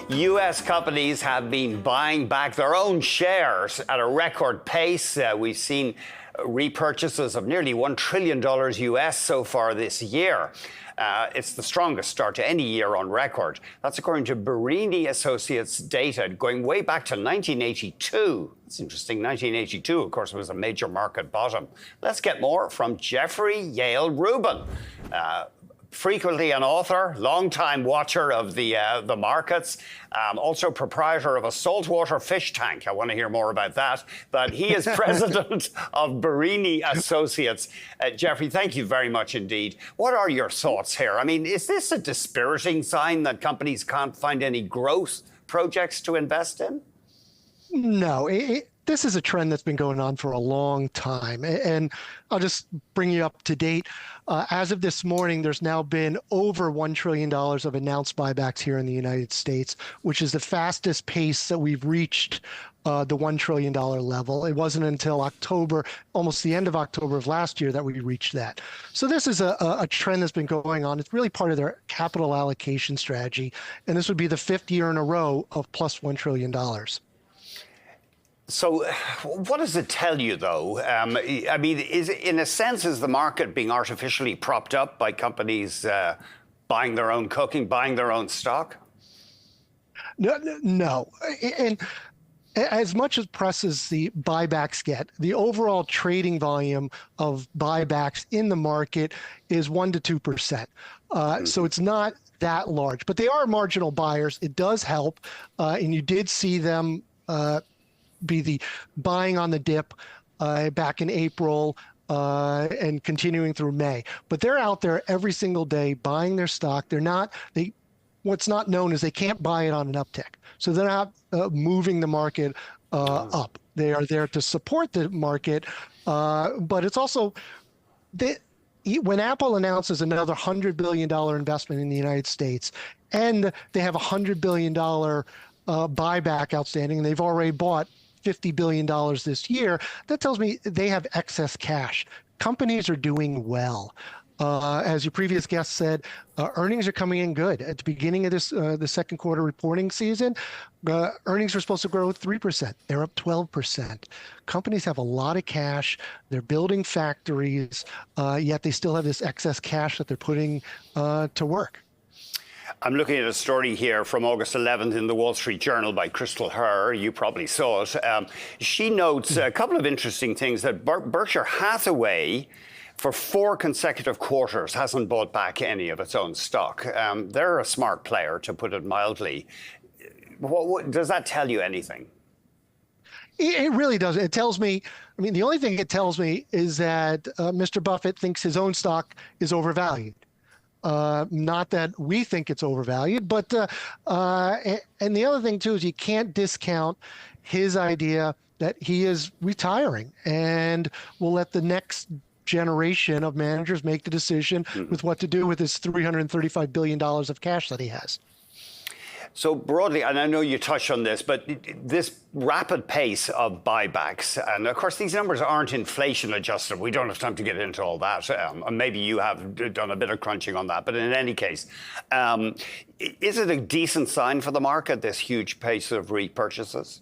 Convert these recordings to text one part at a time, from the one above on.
U.S. companies have been buying back their own shares at a record pace. We've seen repurchases of nearly $1 trillion US so far this year. It's the strongest start to any year on record. That's according to Birinyi Associates data going way back to 1982. It's interesting, 1982, of course, was a major market bottom. Let's get more from Jeffrey Yale Rubin. Frequently an author, long-time watcher of the markets, also proprietor of a saltwater fish tank. I want to hear more about that. But he is president of Birinyi Associates. Jeffrey, thank you very much indeed. What are your thoughts here? I mean, is this a dispiriting sign that companies can't find any growth projects to invest in? No, this is a trend that's been going on for a long time. And I'll just bring you up to date. As of this morning, there's now been over $1 trillion of announced buybacks here in the United States, which is the fastest pace that we've reached the $1 trillion level. It wasn't until October, almost the end of October of last year, that we reached that. So this is a trend that's been going on. It's really part of their capital allocation strategy. And this would be the fifth year in a row of plus $1 trillion. So what does it tell you, though? I mean, in a sense, is the market being artificially propped up by companies buying their own cooking, buying their own stock? No. And as much as press as the buybacks get, the overall trading volume of buybacks in the market is 1% to 2%. So it's not that large, but they are marginal buyers. It does help. And you did see them be the buying on the dip back in April and continuing through May. But they're out there every single day buying their stock. What's not known is they can't buy it on an uptick. So they're not moving the market up. They are there to support the market. But it's also, when Apple announces another $100 billion investment in the United States, and they have a $100 billion buyback outstanding, and they've already bought $50 billion this year, that tells me they have excess cash. Companies are doing well. As your previous guest said, earnings are coming in good. At the beginning of the second quarter reporting season, earnings were supposed to grow 3%. They're up 12%. Companies have a lot of cash. They're building factories, yet they still have this excess cash that they're putting to work. I'm looking at a story here from August 11th in the Wall Street Journal by Crystal Herr. You probably saw it. She notes a couple of interesting things, that Berkshire Hathaway, for 4 consecutive quarters, hasn't bought back any of its own stock. They're a smart player, to put it mildly. Does that tell you anything? It really does. It tells me, the only thing it tells me is that Mr. Buffett thinks his own stock is overvalued. Not that we think it's overvalued, but and the other thing too is you can't discount his idea that he is retiring and will let the next generation of managers make the decision with what to do with his $335 billion of cash that he has. So broadly, and I know you touched on this, but this rapid pace of buybacks, and of course these numbers aren't inflation adjusted. We don't have time to get into all that. Maybe you have done a bit of crunching on that. But in any case, is it a decent sign for the market, this huge pace of repurchases?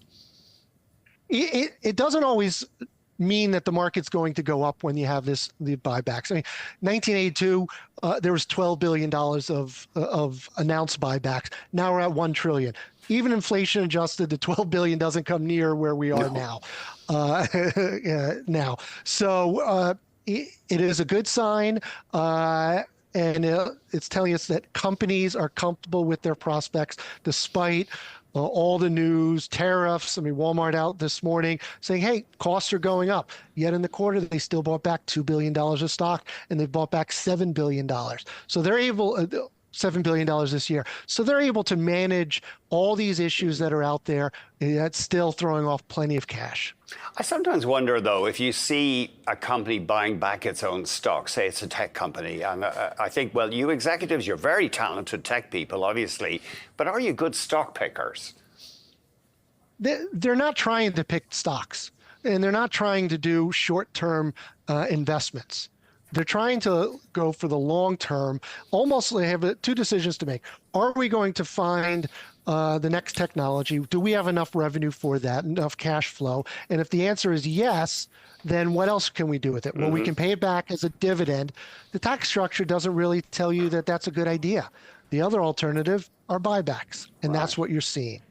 It doesn't always mean that the market's going to go up when you have the buybacks. 1982, there was $12 billion of announced buybacks. Now we're at $1 trillion. Even inflation adjusted, the $12 billion doesn't come near where we are now. So it is a good sign. And it's telling us that companies are comfortable with their prospects despite all the news, tariffs. Walmart out this morning saying, hey, costs are going up. Yet in the quarter, they still bought back $2 billion of stock, and they've bought back $7 billion. So they're able, $7 billion this year. So they're able to manage all these issues that are out there. That's still throwing off plenty of cash. I sometimes wonder, though, if you see a company buying back its own stock, say it's a tech company, and I think, well, you executives, you're very talented tech people, obviously, but are you good stock pickers? They're not trying to pick stocks, and they're not trying to do short-term investments. They're trying to go for the long term. Almost they have 2 decisions to make. Are we going to find the next technology? Do we have enough revenue for that, enough cash flow? And if the answer is yes, then what else can we do with it? Well, we can pay it back as a dividend. The tax structure doesn't really tell you that that's a good idea. The other alternative are buybacks, and that's what you're seeing.